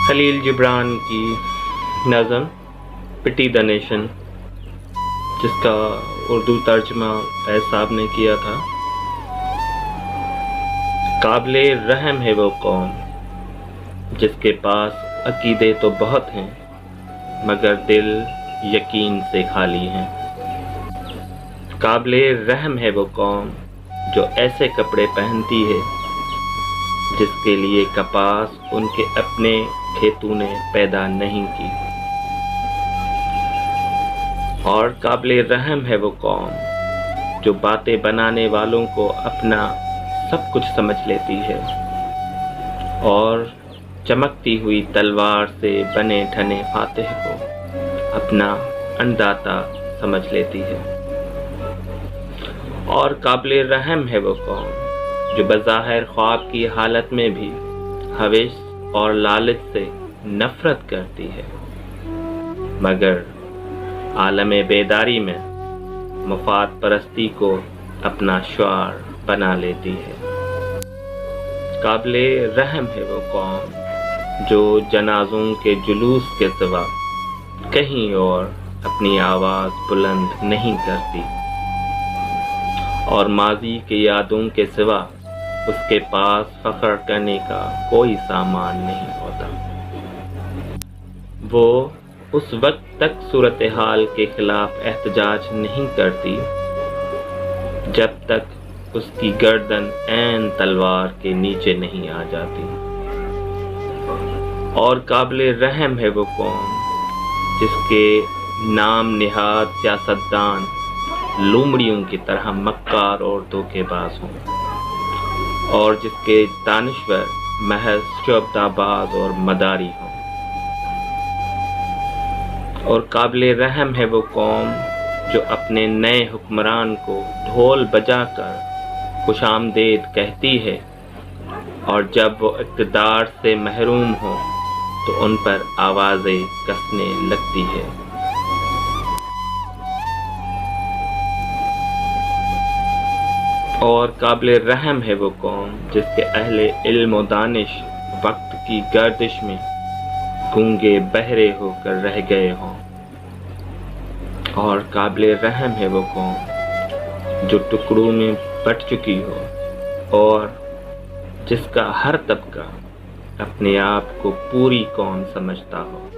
خلیل جبران کی نظم پٹی دا نیشن، جس کا اردو ترجمہ فیض صاحب نے کیا تھا۔ قابل رحم ہے وہ قوم جس کے پاس عقیدے تو بہت ہیں مگر دل یقین سے خالی ہیں۔ قابل رحم ہے وہ قوم جو ایسے کپڑے پہنتی ہے جس کے لیے کپاس ان کے اپنے کھیتوں نے پیدا نہیں کی، اور قابل رحم ہے وہ قوم جو باتیں بنانے والوں کو اپنا سب کچھ سمجھ لیتی ہے اور چمکتی ہوئی تلوار سے بنے ٹھنے فاتح کو اپنا انداتا سمجھ لیتی ہے۔ اور قابل رحم ہے وہ قوم جو بظاہر خواب کی حالت میں بھی ہوش اور لالچ سے نفرت کرتی ہے مگر عالم بیداری میں مفاد پرستی کو اپنا شعار بنا لیتی ہے۔ قابل رحم ہے وہ قوم جو جنازوں کے جلوس کے سوا کہیں اور اپنی آواز بلند نہیں کرتی اور ماضی کی یادوں کے سوا اس کے پاس فخر کرنے کا کوئی سامان نہیں ہوتا۔ وہ اس وقت تک صورتحال کے خلاف احتجاج نہیں کرتی جب تک اس کی گردن عین تلوار کے نیچے نہیں آ جاتی۔ اور قابل رحم ہے وہ قوم جس کے نام نہاد سیاستدان لومڑیوں کی طرح مکار اور دھوکے باز ہوں اور جس کے دانشور محض شعبدہ باز اور مداری ہوں۔ اور قابل رحم ہے وہ قوم جو اپنے نئے حکمران کو ڈھول بجا کر خوش آمدید کہتی ہے اور جب وہ اقتدار سے محروم ہو تو ان پر آوازیں کسنے لگتی ہے۔ اور قابل رحم ہے وہ قوم جس کے اہل علم و دانش وقت کی گردش میں گونگے بہرے ہو کر رہ گئے ہوں۔ اور قابل رحم ہے وہ قوم جو ٹکڑوں میں بٹ چکی ہو اور جس کا ہر طبقہ اپنے آپ کو پوری قوم سمجھتا ہو۔